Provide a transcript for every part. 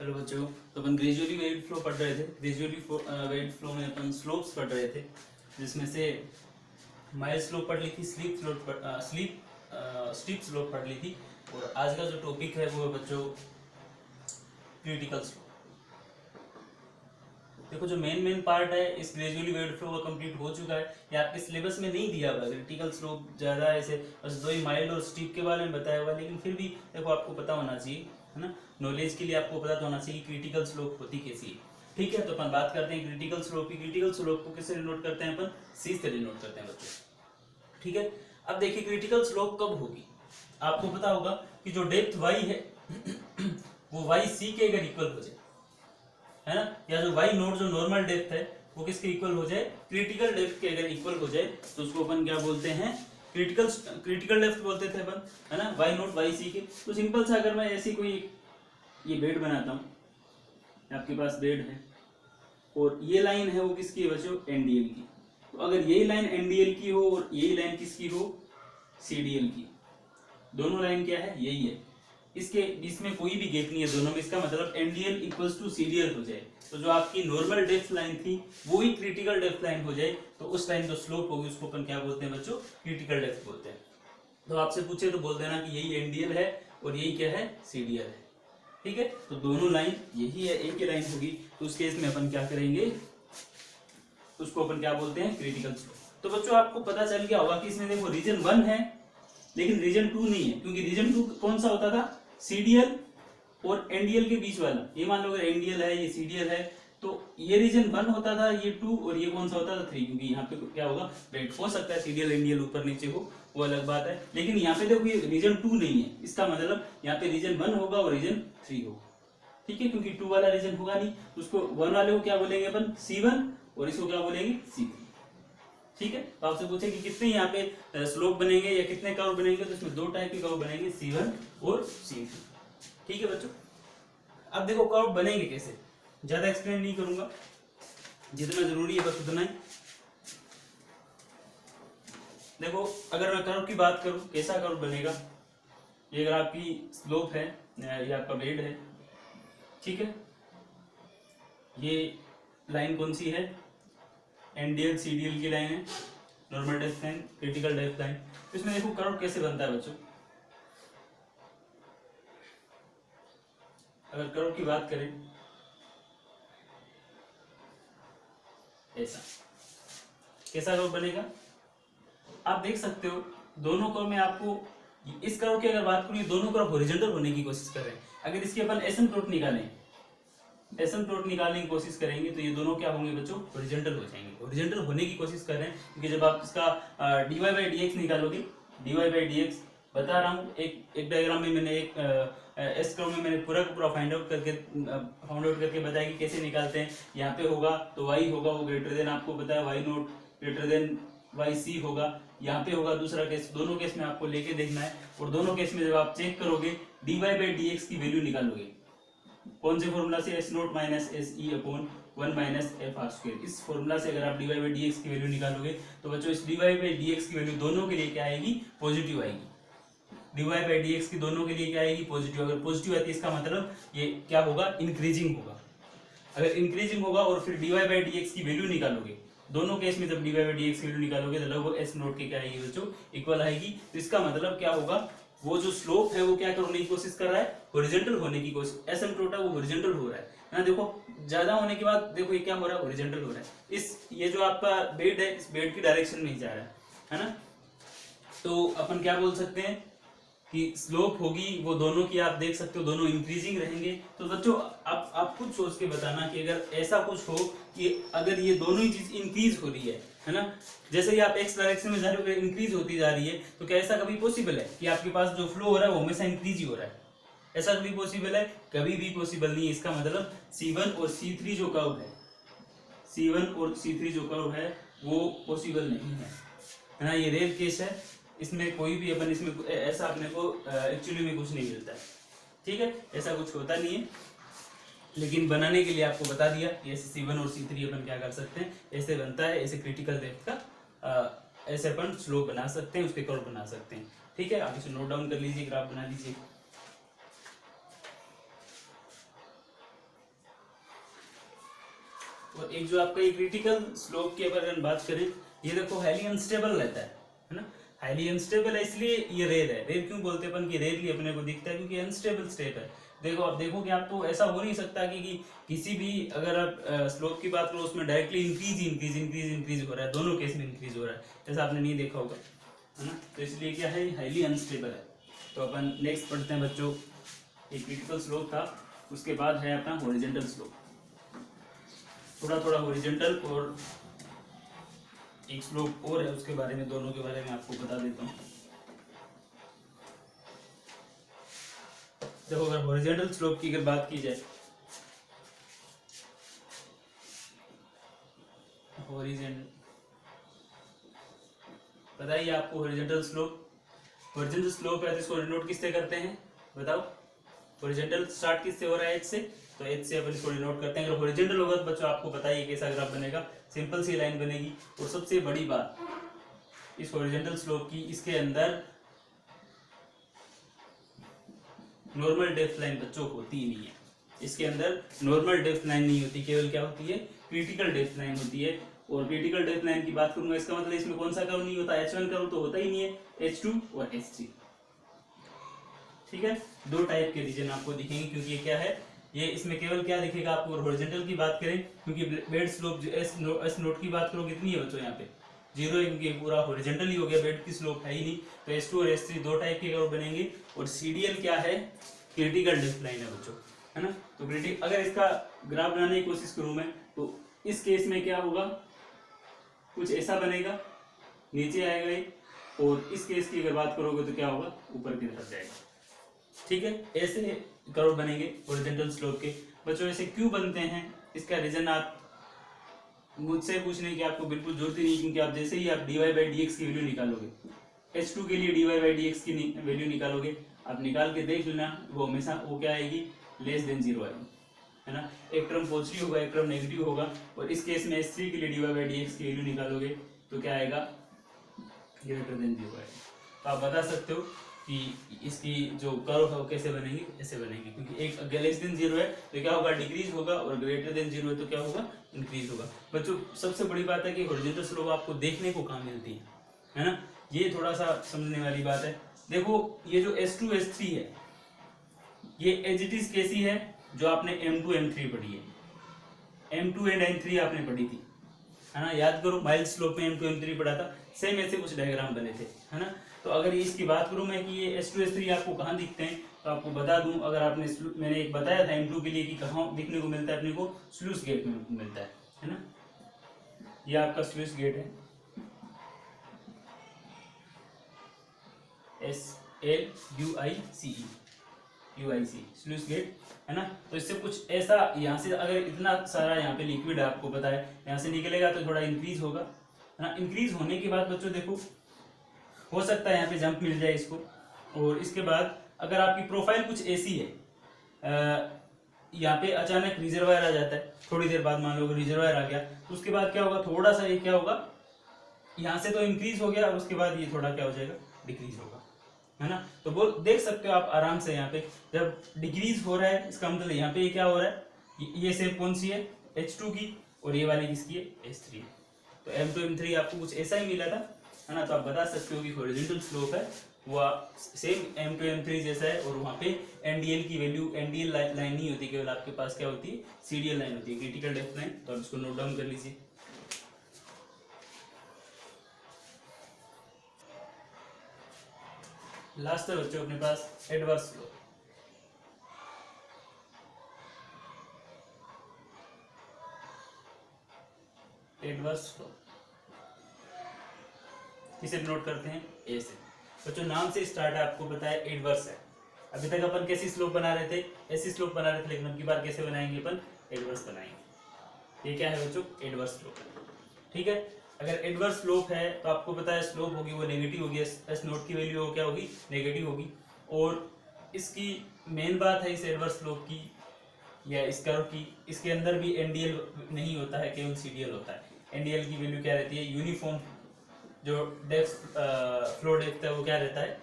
Hello बच्चों, तो अपन gradually wait flow पढ़ रहे थे। ग्रेजुअली वेट फ्लो में अपन स्लोप्स पढ़ रहे थे, जिसमें से माइल स्लोप पढ़ ली थी, स्टीप स्लोप पढ़ ली थी। और आज का जो टॉपिक है वो है बच्चों क्रिटिकल स्लोप। देखो, जो मेन पार्ट है इस ग्रेजुअली वेट फ्लो का कंप्लीट हो चुका है। ये आपके सिलेबस में नहीं दिया हुआ। क्रिटिकल स्लोप ज़्यादा ऐसे बस दो ही माइल्ड और स्टीप के बारे में बताया हुआ, लेकिन फिर भी देखो आपको पता होना चाहिए, है ना। नॉलेज के लिए आपको पता तो होना चाहिए क्रिटिकल स्लोप होती कैसी है। ठीक है, तो अपन बात करते हैं क्रिटिकल स्लोप की। क्रिटिकल स्लोप को किससे डिनोट करते हैं? अपन सी से डिनोट करते हैं बच्चों। ठीक है, अब देखिए क्रिटिकल स्लोप कब होगी। आपको पता होगा कि जो डेप्थ वाई है वो वाई सी के अगर इक्वल हो जाए, है ना, या जो वाई नोट जो नॉर्मल डेप्थ है वो किसके इक्वल हो जाए? क्रिटिकल डेप्थ के अगर इक्वल हो जाए तो उसको अपन क्या बोलते हैं? क्रिटिकल डेप्थ बोलते थे अपन, है ना, वाई नोट वाई सी के। तो सिंपल सा अगर मैं ऐसी कोई ये बेड बनाता हूँ, आपके पास बेड है और ये लाइन है वो किसकी है बच्चों? एनडीएल की। तो अगर यही लाइन एनडीएल की हो और यही लाइन किसकी हो? सीडीएल की। दोनों लाइन क्या है? यही है। इसके बीच में कोई भी गैप नहीं है दोनों में। इसका मतलब एनडीएल इक्वल्स टू सीडीएल हो जाए, तो जो आपकी नॉर्मल डेप्थ लाइन थी वो ही क्रिटिकल डेप्थ लाइन हो जाए, तो उस टाइम जो स्लोप होगी उसको अपन क्या बोलते हैं बच्चों? क्रिटिकल डेप्थ बोलते हैं। तो आपसे पूछे तो बोल देना कि यही एनडीएल है और यही क्या है? सीडीएल है। ठीक है, तो दोनों लाइन यही है, एक ही लाइन होगी, तो उस केस में अपन क्या करेंगे? उसको अपन क्या बोलते हैं? Critical slope. तो बच्चों आपको पता चल गया होगा कि इसमें देखो रीजन 1 है लेकिन रीजन 2 नहीं है, क्योंकि रीजन 2 कौन सा होता था? सीडीएल और एनडीएल के बीच वाला। ये मान लो अगर एनडीएल है, ये सीडीएल है, तो ये रीजन 1 होता था, ये 2, और ये कौन सा होता था? 3, क्योंकि यहाँ पे क्या होगा? बेड हो सकता है सीडीएल एनडीएल ऊपर नीचे हो, वो अलग बात है, लेकिन यहाँ पे देखो ये रीजन 2 नहीं है। इसका मतलब यहाँ पे रीजन 1 होगा और रीजन 3 होगा। ठीक है, क्योंकि 2 वाला रीजन होगा नहीं, उसको 1 वाले को क्या बोलेंगे अपन? C1, और इसको क्या बोलेंगे? C3। ठीक है, तो आपसे पूछे कि कितने यहाँ पे स्लोप बनेंगे या कितने कर्व बनेंगे, तो इसमें 2 टाइप के कर्व बनेंगे, C1 और C3। ठीक है बच्चों, अब देखो कर्व बनेंगे कैसे। ज्यादा एक्सप्लेन नहीं करूंगा, जितना जरूरी है बस उतना ही। देखो, अगर मैं कर्व की बात करूं, कैसा कर्व बनेगा? ये अगर आपकी स्लोप है, ये आपका बेड है, ठीक है, ये लाइन कौन सी है? एनडीएल सीडीएल की लाइन है, normal depth line, critical depth line. तो इसमें देखो कर्व कैसे बनता है बच्चों। अगर कर्व की बात करें, ऐसा कैसा कर्व बनेगा? आप देख सकते हो दोनों कर्व में आपको, इस कर्व की अगर बात करूं, दोनों कर्व हॉरिजॉन्टल होने की कोशिश कर रहे हैं। अगर इसकी अपन एसिम्प्टोट निकालने की कोशिश करेंगे तो ये दोनों क्या होंगे बच्चों? हॉरिजॉन्टल हो जाएंगे। हॉरिजॉन्टल होने की कोशिश कर रहे हैं, क्योंकि जब आप इसका dy बाई dx निकालोगे, dy बाई dx बता रहा हूँ, एक डायग्राम में मैंने एक एस कर्व में मैंने पूरा फाइंड आउट करके बताया कि कैसे निकालते हैं। यहाँ पे होगा तो y होगा वो ग्रेटर देन, आपको पता है y naught greater than Y C होगा। यहाँ पे होगा दूसरा केस। दोनों केस में आपको लेके देखना है, और दोनों केस में जब आप चेक करोगे dy बाई dx की वैल्यू निकालोगे कौन से फॉर्मूला से? S naught minus S E upon 1 minus F R square. इस फॉर्मूला से अगर आप D Y by D X की वैल्यू निकालोगे तो बच्चों इस D Y by D X की वैल्यू दोनों के लिए क्या आएगी? पॉजिटिव आएगी। D Y by D X की दोनों के लिए क्या आएगी? पॉजिटिव। अगर पॉजिटिव आती है इसका मतलब ये क्या होगा? इंक्रीजिंग होगा। अगर इंक्रीजिंग होगा और फिर D Y by D X की वैल्यू निकालोगे, दोनों केस में जब D Y by D X की वैल्यू निकालोगे तो लगभग एस नोट के क्या आएगी बच्चों? इक्वल आएगी। तो इसका मतलब क्या होगा? वो जो स्लोप है वो क्या करने की कोशिश कर रहा है? हॉरिजॉन्टल होने की कोशिश। एसिम्प्टोट है वो हॉरिजॉन्टल हो रहा है ना। देखो ज्यादा होने के बाद देखो ये क्या हो रहा है? हॉरिजॉन्टल हो रहा है। ये जो आपका बेड है, इस बेड की डायरेक्शन में ही जा रहा है ना। तो अपन क्या बोल सकते हैं कि स्लोप होगी वो दोनों की, आप देख सकते हो दोनों इंक्रीजिंग रहेंगे। तो बच्चों आप खुद सोच के बताना कि अगर ऐसा कुछ हो कि अगर ये दोनों ही चीज इंक्रीज हो रही है ना, जैसे ही आप एक्स डायरेक्शन में जा रहे हो इंक्रीज होती जा रही है, तो क्या ऐसा कभी पॉसिबल है कि आपके पास जो फ्लो हो रहा है वो हमेशा इंक्रीज ही हो रहा है? ऐसा कभी पॉसिबल है? कभी भी पॉसिबल नहीं है। इसका मतलब C1 और C3 जो कर्व है, C1 और C3 जो कर्व है वो पॉसिबल नहीं है ना। ये रेयर केस है, इसमें कोई भी अपन इसमें ऐसा अपने को एक्चुअली में कुछ नहीं मिलता है। ठीक है, ऐसा कुछ होता नहीं है, लेकिन बनाने के लिए आपको बता दिया कि ऐसे C1 और C3 अपन क्या कर सकते हैं, ऐसे बनता है, ऐसे क्रिटिकल डेप्थ का ऐसे अपन स्लोप बना सकते हैं, उसके कर्व बना सकते हैं। ठीक है, आप इसे नोट डाउन कर लीजिए, ग्राफ बना लीजिए। और एक जो आपका क्रिटिकल स्लोप की अगर बात करें, ये देखो हाईली अनस्टेबल रहता है ना। हाईली अनस्टेबल है इसलिए ये रेयर है। रेयर क्यों बोलते हैं अपन कि रेयरली अपने को दिखता है, क्योंकि अनस्टेबल स्टेप है। देखो आप देखोगे, आपको ऐसा हो नहीं सकता कि किसी भी अगर आप स्लोप की बात करो उसमें डायरेक्टली इंक्रीज हो रहा है, दोनों केस में इंक्रीज हो रहा है, ऐसा आपने नहीं देखा होगा, है ना। तो इसलिए क्या है, हाईली अनस्टेबल है। तो अपन नेक्स्ट पढ़ते हैं बच्चों, एक क्रिटिकल स्लोप था, उसके बाद है अपना हॉरिजॉन्टल स्लोप। थोड़ा हॉरिजॉन्टल और एक स्लोप और है, उसके बारे में, दोनों के बारे में आपको बता देता हूँ। देखो अगर हॉरिजॉन्टल स्लोप की अगर बात की जाए, बताइए आपको हॉरिजॉन्टल स्लोप है तो इसको डिनोट किससे करते हैं, बताओ। हॉरिजॉन्टल स्टार्ट किससे हो रहा है, एच से, तो एच से अपन इसको डिनोट करते हैं। अगर हॉरिजॉन्टल होगा तो बच्चों आपको बताइए कैसा ग्राफ बनेगा, सिंपल सी लाइन बनेगी। और सबसे बड़ी बात इस हॉरिजॉन्टल स्लोप की, इसके अंदर नॉर्मल डेप्थ लाइन बच्चों होती ही नहीं है। इसके अंदर नॉर्मल डेप्थ लाइन नहीं होती, केवल क्या होती है, क्रिटिकल डेप्थ लाइन होती है। और क्रिटिकल डेप्थ लाइन की बात करूंगा, इसका मतलब इसमें कौन सा कर्व नहीं होता, H1 कर्व तो होता ही नहीं है, H2 और H3। ठीक है, दो टाइप के रीजन आपको दिखेंगे, क्योंकि ये क्या है, ये इसमें केवल क्या दिखेगा आपको, हॉरिजॉन्टल की बात करें, क्योंकि बेड स्लोप जो एस नोट की बात करो कितनी है बच्चों, यहाँ पे 0 है, क्योंकि पूरा हॉरिजॉन्टल ही हो गया, बेड की स्लोप है ही नहीं। तो H2 और H3 दो टाइप के कर्व बनेंगे। और CDL क्या है, क्रिटिकल डेप्थ लाइन है बच्चों, है ना। तो क्रिटिकल, अगर इसका ग्राफ बनाने की कोशिश करूं मैं, तो इस केस में क्या होगा, कुछ ऐसा बनेगा, नीचे आएगा ये। और इस केस की अगर बात करोगे तो क्या होगा, ऊपर की तरफ जाएगा। ठीक है, ऐसे कर्व बनेंगे हॉरिजॉन्टल स्लोप के। बच्चों ऐसे क्यों बनते हैं, इसका रीजन आप मुझसे पूछने की आपको बिल्कुल जरूरत ही नहीं, क्योंकि आप जैसे ही आप dy/dx की वैल्यू निकालोगे, H2 के लिए dy/dx की वैल्यू निकालोगे, आप निकाल के देख लेना, वो हमेशा वो क्या आएगी, लेस देन 0 आएगी, है ना। एक टर्म पॉजिटिव होगा, एक टर्म नेगेटिव होगा। और इस केस में H3 के लिए dy/dx की वैल्यू निकालोगे तो क्या आएगा, ग्रेटर देन 0 आएगा। तो आप बता सकते हो कि इसकी जो कर्व है वो कैसे बनेंगे, ऐसे बनेंगे, क्योंकि एक लेस देन 0 है तो क्या होगा, डिक्रीज होगा, और ग्रेटर देन 0 है तो क्या होगा, इंक्रीज होगा। बच्चों सबसे बड़ी बात है कि हॉरिजॉन्टल स्लोप आपको देखने को कहाँ मिलती है ना, ये थोड़ा सा समझने वाली बात है। देखो ये जो S2 S3 है, ये एज इट इज कैसी है, जो आपने M2 M3 पढ़ी है, M2 एंड M3 आपने पढ़ी थी, है ना। याद करो, माइल्ड स्लोप में M2 M3 पढ़ा था, सेम ऐसे कुछ डायग्राम बने थे, है ना। तो अगर इसकी बात करूं मैं कि ये S2 S3 आपको कहाँ दिखते हैं, तो आपको बता दूं, अगर आपने मैंने एक बताया था M2 के लिए कि कहाँ दिखने को मिलता है अपने को, स्लूइस गेट में मिलता है ना। ये आपका स्लूइस गेट है, SLUICE स्लूइस गेट, है ना। तो इससे कुछ ऐसा, यहाँ से अगर इतना सारा यहाँ पे लिक्विड है, आपको पता है, यहाँ से निकलेगा तो थोड़ा इंक्रीज होगा, है ना। इंक्रीज होने के बाद बच्चों देखो, हो सकता है यहाँ पे जंप मिल जाए इसको। और इसके बाद अगर आपकी प्रोफाइल कुछ ऐसी है, यहाँ पे अचानक रिजर्वायर आ जाता है, थोड़ी देर बाद मान लो रिजर्वायर आ गया, तो उसके बाद क्या होगा, थोड़ा सा ये क्या होगा, यहाँ से तो इंक्रीज हो गया, और उसके बाद ये थोड़ा क्या हो जाएगा, डिक्रीज होगा, है ना। तो वो देख सकते हो आप आराम से, यहाँ पे जब डिक्रीज हो रहा है, इसका मतलब यहाँ पे क्या हो रहा है, ये शेप कौन सी है, H2 की, और ये वाली किसकी है, H3। तो M2 M3 आपको कुछ ऐसा ही मिला था, है ना। तो आप बता सकते हो कि हॉरिजॉन्टल स्लोप है वो सेम M2 M3 जैसा है। और वहाँ पे NDL की वैल्यू, NDL लाइन नहीं होती, केवल आपके पास क्या होती है, CDL लाइन होती है, क्रिटिकल डेप्थ लाइन। तो आप इसको नोट डाउन कर लीजिए। लास्ट है बच्चों अपने पास एडवर्स स्लोप। एडवर्स स्लोप किसे नोट करते हैं, ए से। बच्चों नाम से स्टार्ट है, आपको पता है एडवर्स है। अभी तक अपन कैसी स्लोप बना रहे थे, ऐसी स्लोप बना रहे थे, लेकिन अब की बार कैसे बनाएंगे अपन, एडवर्स बनाएंगे। ये क्या है बच्चों, एडवर्स स्लोप है, ठीक है। अगर एडवर्स स्लोप है तो आपको पता है स्लोप होगी वो नेगेटिव होगी, एस नोट की वैल्यू क्या होगी, नेगेटिव होगी। और इसकी मेन बात है इस एडवर्स स्लोप की या इस कर्व की, इसके अंदर भी NDL नहीं होता है, केवल CDL होता है। NDL की वैल्यू क्या रहती है, यूनिफॉर्म जो डेप्थ फ्लो डेप्थ है वो क्या रहता है,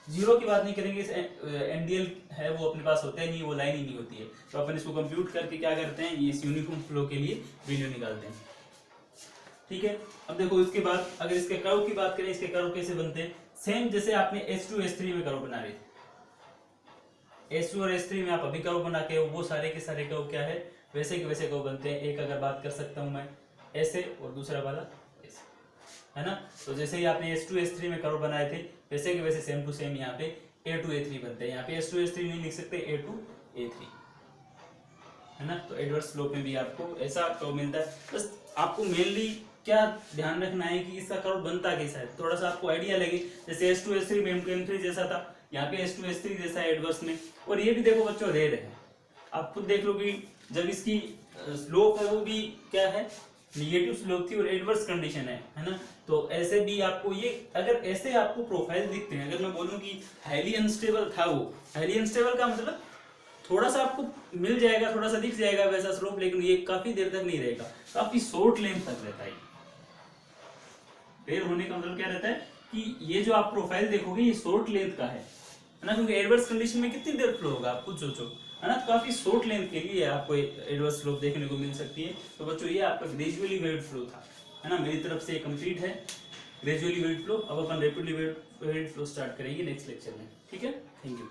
जीरो की बात नहीं करेंगे, इस एनडीएल है वो अपने पास होता ही नहीं, वो लाइन ही नहीं होती है। तो अपन इसको कंप्यूट करके क्या करते हैं, ये इस यूनिफॉर्म फ्लो के लिए वैल्यू निकालते हैं। ठीक है, अब देखो इसके बाद अगर इसके कर्व की बात करें, इसके कर्व कैसे बनते हैं, सेम जैसे आपने H2 H3 में कर्व बना रहे थे, H2 और H3 में आप अभी कर्व बना के वो सारे के सारे कर्व क्या है, वैसे के वैसे कर्व बनते हैं। एक अगर बात कर सकता हूं मैं ऐसे, और दूसरा वाला ऐसे, है ना। तो जैसे ही आपने H2 H3 में कर्व बनाए थे, वैसे के वैसे सेम टू सेम यहाँ पे A2 A3 बनते हैं। यहाँ पे H2 H3 नहीं लिख सकते, A2 A3, है ना। तो एडवर्स स्लोप में भी आपको ऐसा कर्व मिलता है। बस आपको मेनली क्या ध्यान रखना है कि इसका कर्व बनता कैसा है, थोड़ा सा आपको आइडिया लगे। जैसे H2 H3 में M2 M3 जैसा था, यहाँ पे H2 H3 जैसा है एडवर्स में। और ये भी देखो बच्चों रेड है, आप खुद देख लो कि जब इसकी स्लोप है वो भी क्या है, निगेटिव स्लोप थी और एडवर्स कंडीशन है ना। तो ऐसे भी आपको ये, अगर ऐसे आपको प्रोफाइल दिखते हैं, अगर मैं बोलूं कि हाईली अनस्टेबल था, वो हाईली अनस्टेबल का मतलब थोड़ा सा आपको मिल जाएगा, थोड़ा सा दिख जाएगा वैसा स्लोप, लेकिन ये काफी देर तक नहीं रहेगा, काफी शॉर्ट लेंथ तक रहता है। फेयर होने का मतलब क्या रहता है कि ये जो आप प्रोफाइल देखोगे ये शॉर्ट लेंथ का है ना, क्योंकि एडवर्स कंडीशन में कितनी देर फ्लो होगा आप खुद सोचो, है ना। काफी शॉर्ट लेंथ के लिए आपको एडवर्स स्लोप देखने को मिल सकती है। तो बच्चों ये आपका ग्रेजुअली वेव्ड फ्लो था, है ना। मेरी तरफ से कंप्लीट है ग्रेजुअली वेव्ड फ्लो। अब अपन रैपिडली वेव्ड फ्लो स्टार्ट करेंगे नेक्स्ट लेक्चर में। ठीक है, थैंक यू।